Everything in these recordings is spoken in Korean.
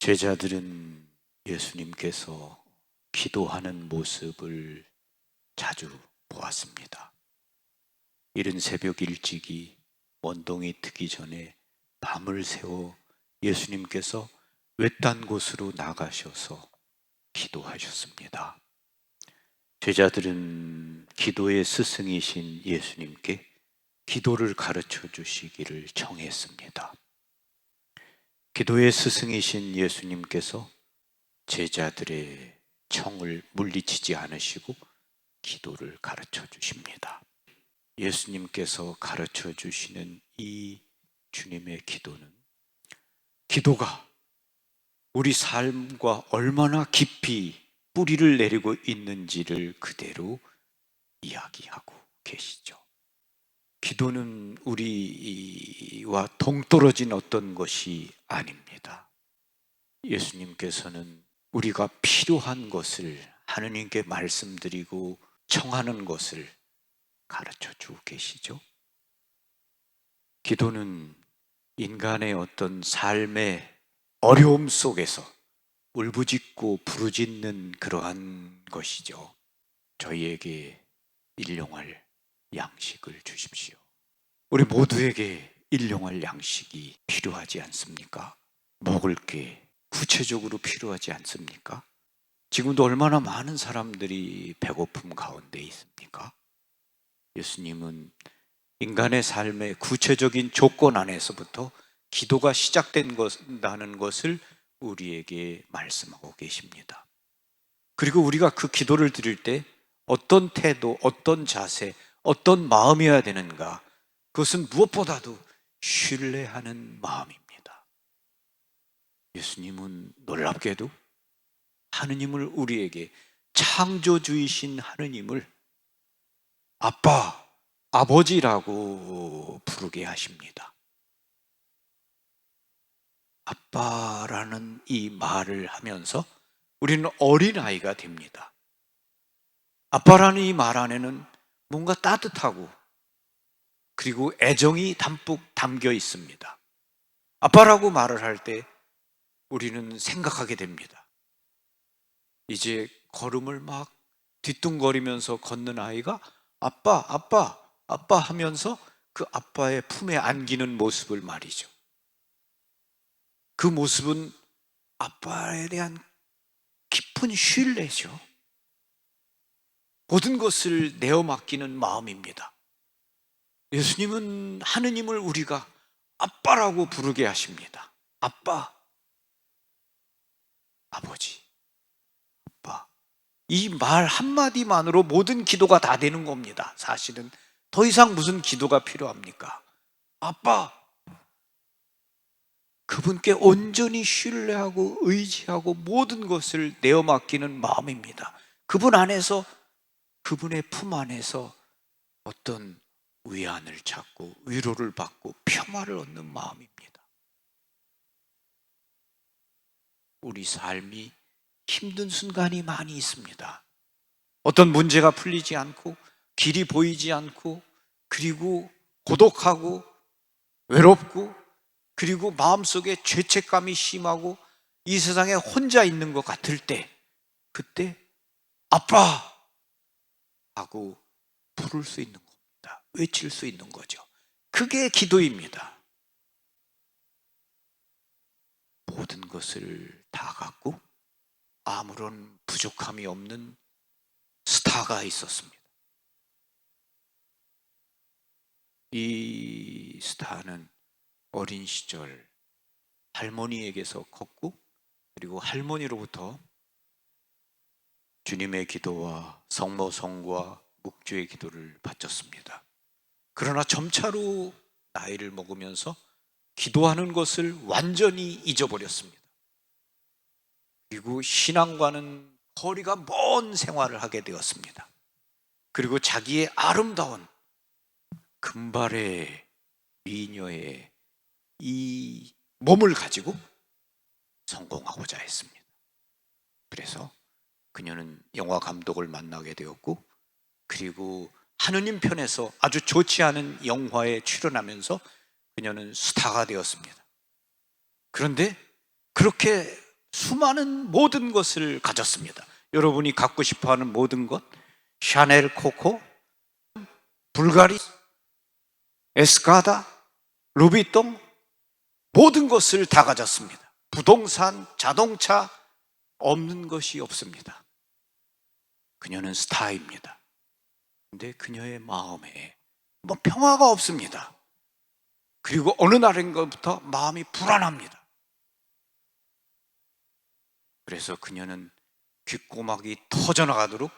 제자들은 예수님께서 기도하는 모습을 자주 보았습니다. 이른 새벽 일찍이 원동이 트기 전에 밤을 새워 예수님께서 외딴 곳으로 나가셔서 기도하셨습니다. 제자들은 기도의 스승이신 예수님께 기도를 가르쳐 주시기를 청했습니다. 기도의 스승이신 예수님께서 제자들의 청을 물리치지 않으시고 기도를 가르쳐 주십니다. 예수님께서 가르쳐 주시는 이 주님의 기도가 우리 삶과 얼마나 깊이 뿌리를 내리고 있는지를 그대로 이야기하고 계시죠. 기도는 우리와 동떨어진 어떤 것이 아닙니다. 예수님께서는 우리가 필요한 것을 하느님께 말씀드리고 청하는 것을 가르쳐 주고 계시죠. 기도는 인간의 어떤 삶의 어려움 속에서 울부짖고 부르짖는 그러한 것이죠. 저희에게 일용할 양식을 주십시오. 우리 모두에게 일용할 양식이 필요하지 않습니까? 먹을 게 구체적으로 필요하지 않습니까? 지금도 얼마나 많은 사람들이 배고픔 가운데 있습니까? 예수님은 인간의 삶의 구체적인 조건 안에서부터 기도가 시작된다는 것을 우리에게 말씀하고 계십니다. 그리고 우리가 그 기도를 드릴 때 어떤 태도, 어떤 자세, 어떤 마음이어야 되는가? 그것은 무엇보다도 신뢰하는 마음입니다. 예수님은 놀랍게도 하느님을 우리에게 창조주이신 하느님을 아빠, 아버지라고 부르게 하십니다. 아빠라는 이 말을 하면서 우리는 어린아이가 됩니다. 아빠라는 이 말 안에는 뭔가 따뜻하고 그리고 애정이 담뿍 담겨 있습니다. 아빠라고 말을 할 때 우리는 생각하게 됩니다. 이제 걸음을 막 뒤뚱거리면서 걷는 아이가 아빠, 아빠, 아빠 하면서 그 아빠의 품에 안기는 모습을 말이죠. 그 모습은 아빠에 대한 깊은 신뢰죠. 모든 것을 내어 맡기는 마음입니다. 예수님은 하느님을 우리가 아빠라고 부르게 하십니다. 아빠, 아버지, 아빠. 이 말 한마디만으로 모든 기도가 다 되는 겁니다. 사실은 더 이상 무슨 기도가 필요합니까? 아빠, 그분께 온전히 신뢰하고 의지하고 모든 것을 내어 맡기는 마음입니다. 그분 안에서, 그분의 품 안에서 어떤 위안을 찾고 위로를 받고 평화를 얻는 마음입니다. 우리 삶이 힘든 순간이 많이 있습니다. 어떤 문제가 풀리지 않고 길이 보이지 않고 그리고 고독하고 외롭고 그리고 마음속에 죄책감이 심하고 이 세상에 혼자 있는 것 같을 때 그때 아빠 하고 부를 수 있는 겁니다. 외칠 수 있는 거죠. 그게 기도입니다. 모든 것을 다 갖고 아무런 부족함이 없는 스타가 있었습니다. 이 스타는 어린 시절 할머니에게서 컸고 그리고 할머니로부터 주님의 기도와 성모성과 묵주의 기도를 바쳤습니다. 그러나 점차로 나이를 먹으면서 기도하는 것을 완전히 잊어버렸습니다. 그리고 신앙과는 거리가 먼 생활을 하게 되었습니다. 그리고 자기의 아름다운 금발의 미녀의 이 몸을 가지고 성공하고자 했습니다. 그래서 그녀는 영화 감독을 만나게 되었고 그리고 하느님 편에서 아주 좋지 않은 영화에 출연하면서 그녀는 스타가 되었습니다. 그런데 그렇게 수많은 모든 것을 가졌습니다. 여러분이 갖고 싶어하는 모든 것, 샤넬, 코코, 불가리, 에스카다, 루비통, 모든 것을 다 가졌습니다. 부동산, 자동차, 없는 것이 없습니다. 그녀는 스타입니다. 근데 그녀의 마음에 뭐 평화가 없습니다. 그리고 어느 날인가부터 마음이 불안합니다. 그래서 그녀는 귓고막이 터져나가도록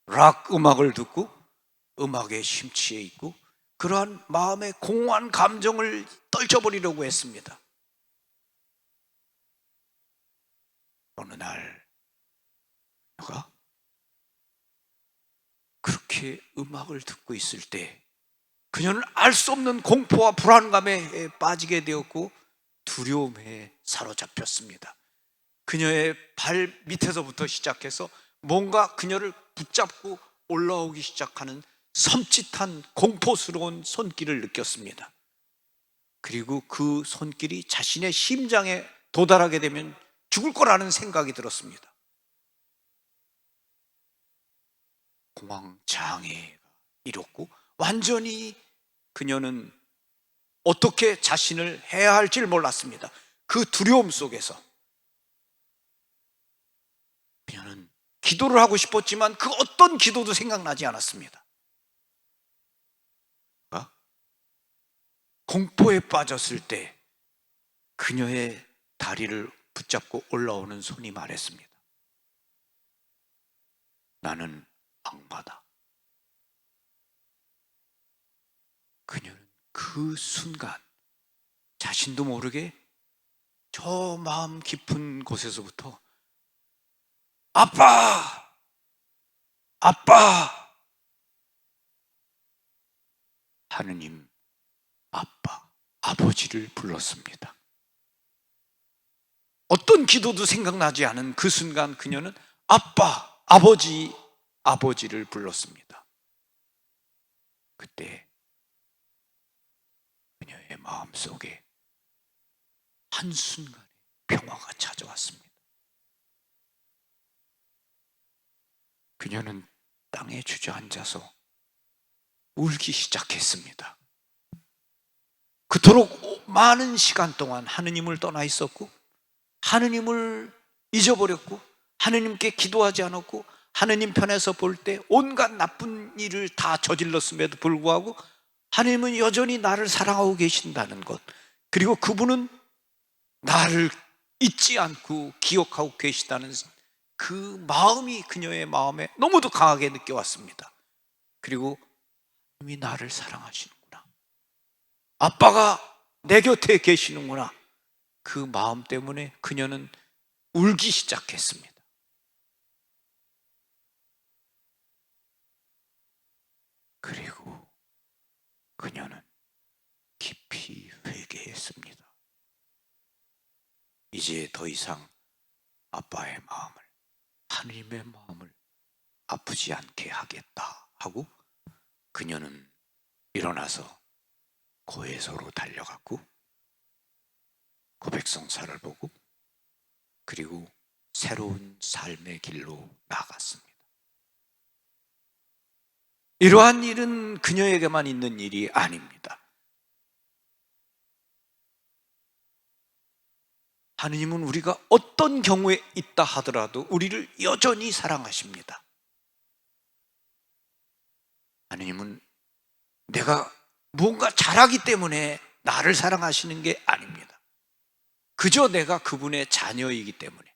락 음악을 듣고 음악에 심취해 있고 그러한 마음의 공허한 감정을 떨쳐버리려고 했습니다. 어느 날 그녀가 그렇게 음악을 듣고 있을 때 그녀는 알 수 없는 공포와 불안감에 빠지게 되었고 두려움에 사로잡혔습니다. 그녀의 발 밑에서부터 시작해서 뭔가 그녀를 붙잡고 올라오기 시작하는 섬찟한 공포스러운 손길을 느꼈습니다. 그리고 그 손길이 자신의 심장에 도달하게 되면 죽을 거라는 생각이 들었습니다. 공황장애가 일었고 완전히 그녀는 어떻게 자신을 해야 할지를 몰랐습니다. 그 두려움 속에서 그녀는 기도를 하고 싶었지만 그 어떤 기도도 생각나지 않았습니다. 공포에 빠졌을 때 그녀의 다리를 붙잡고 올라오는 손이 말했습니다. 나는 악마다. 그녀는 그 순간 자신도 모르게 저 마음 깊은 곳에서부터 아빠! 아빠! 하느님, 아빠, 아버지를 불렀습니다. 어떤 기도도 생각나지 않은 그 순간 그녀는 아빠, 아버지, 아버지를 불렀습니다. 그때 그녀의 마음속에 한순간에 평화가 찾아왔습니다. 그녀는 땅에 주저앉아서 울기 시작했습니다. 그토록 많은 시간 동안 하느님을 떠나 있었고 하느님을 잊어버렸고 하느님께 기도하지 않았고 하느님 편에서 볼 때 온갖 나쁜 일을 다 저질렀음에도 불구하고 하느님은 여전히 나를 사랑하고 계신다는 것, 그리고 그분은 나를 잊지 않고 기억하고 계시다는 그 마음이 그녀의 마음에 너무도 강하게 느껴왔습니다. 그리고 하느님이 나를 사랑하시는구나, 아빠가 내 곁에 계시는구나, 그 마음 때문에 그녀는 울기 시작했습니다. 그리고 그녀는 깊이 회개했습니다. 이제 더 이상 아빠의 마음을, 하느님의 마음을 아프지 않게 하겠다 하고 그녀는 일어나서 고해소로 달려갔고 고백성사를 보고 그리고 새로운 삶의 길로 나아갔습니다. 이러한 일은 그녀에게만 있는 일이 아닙니다. 하느님은 우리가 어떤 경우에 있다 하더라도 우리를 여전히 사랑하십니다. 하느님은 내가 뭔가 잘하기 때문에 나를 사랑하시는 게 아닙니다. 그저 내가 그분의 자녀이기 때문에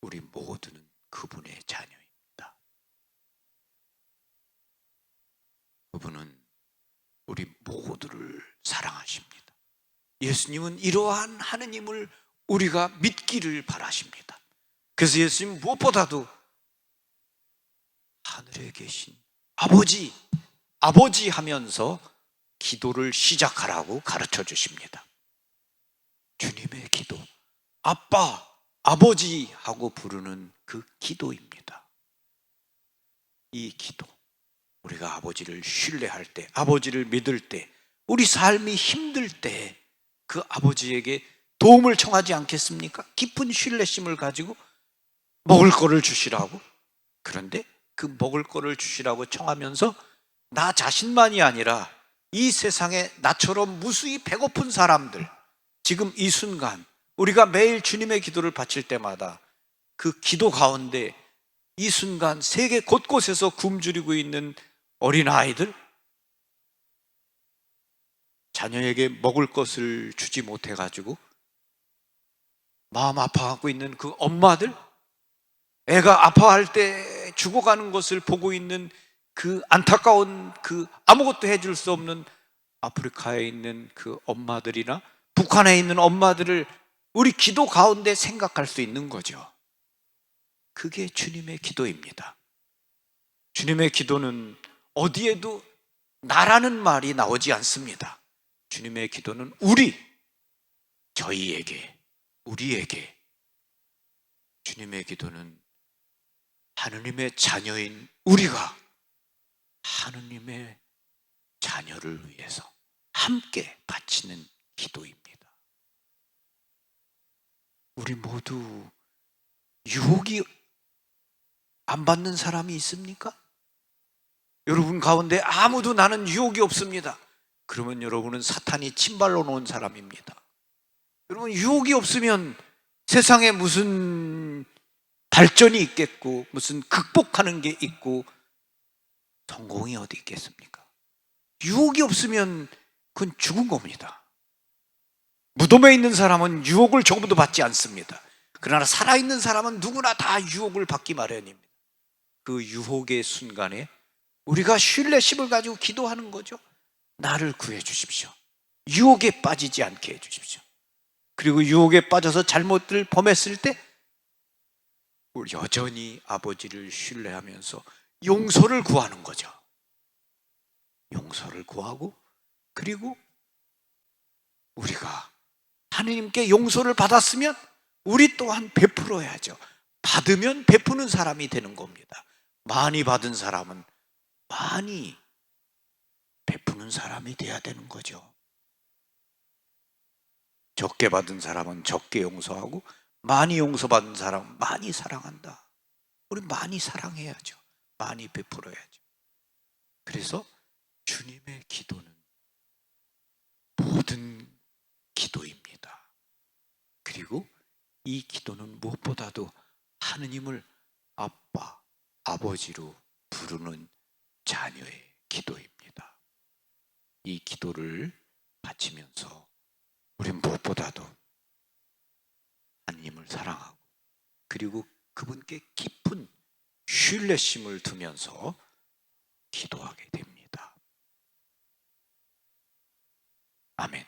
우리 모두는 그분의 자녀입니다. 그분은 우리 모두를 사랑하십니다. 예수님은 이러한 하느님을 우리가 믿기를 바라십니다. 그래서 예수님 무엇보다도 하늘에 계신 아버지, 아버지 하면서 기도를 시작하라고 가르쳐 주십니다. 주님의 기도, 아빠, 아버지 하고 부르는 그 기도입니다. 이 기도, 우리가 아버지를 신뢰할 때, 아버지를 믿을 때, 우리 삶이 힘들 때 그 아버지에게 도움을 청하지 않겠습니까? 깊은 신뢰심을 가지고 먹을 거를 주시라고. 그런데 그 먹을 거를 주시라고 청하면서 나 자신만이 아니라 이 세상에 나처럼 무수히 배고픈 사람들, 지금 이 순간 우리가 매일 주님의 기도를 바칠 때마다 그 기도 가운데 이 순간 세계 곳곳에서 굶주리고 있는 어린아이들, 자녀에게 먹을 것을 주지 못해가지고 마음 아파하고 있는 그 엄마들, 애가 아파할 때 죽어가는 것을 보고 있는 그 안타까운 그 아무것도 해줄 수 없는 아프리카에 있는 그 엄마들이나 북한에 있는 엄마들을 우리 기도 가운데 생각할 수 있는 거죠. 그게 주님의 기도입니다. 주님의 기도는 어디에도 나라는 말이 나오지 않습니다. 주님의 기도는 저희에게, 우리에게. 주님의 기도는 하느님의 자녀인 우리가 하느님의 자녀를 위해서 함께 바치는 기도입니다. 우리 모두 유혹이 안 받는 사람이 있습니까? 여러분 가운데 아무도 나는 유혹이 없습니다. 그러면 여러분은 사탄이 침발로 놓은 사람입니다. 여러분 유혹이 없으면 세상에 무슨 발전이 있겠고 무슨 극복하는 게 있고 성공이 어디 있겠습니까? 유혹이 없으면 그건 죽은 겁니다. 무덤에 있는 사람은 유혹을 조금도 받지 않습니다. 그러나 살아있는 사람은 누구나 다 유혹을 받기 마련입니다. 그 유혹의 순간에 우리가 신뢰심을 가지고 기도하는 거죠. 나를 구해 주십시오. 유혹에 빠지지 않게 해 주십시오. 그리고 유혹에 빠져서 잘못을 범했을 때 여전히 아버지를 신뢰하면서 용서를 구하는 거죠. 용서를 구하고 그리고 우리가 하느님께 용서를 받았으면 우리 또한 베풀어야죠. 받으면 베푸는 사람이 되는 겁니다. 많이 받은 사람은 많이 베푸는 사람이 돼야 되는 거죠. 적게 받은 사람은 적게 용서하고 많이 용서받은 사람은 많이 사랑한다. 우리 많이 사랑해야죠. 많이 베풀어야죠. 그래서 주님의 기도는 모든 기도입니다. 그리고 이 기도는 무엇보다도 하느님을 아빠, 아버지로 부르는 자녀의 기도입니다. 이 기도를 바치면서 우리는 무엇보다도 하느님을 사랑하고 그리고 그분께 깊은 신뢰심을 두면서 기도하게 됩니다. 아멘.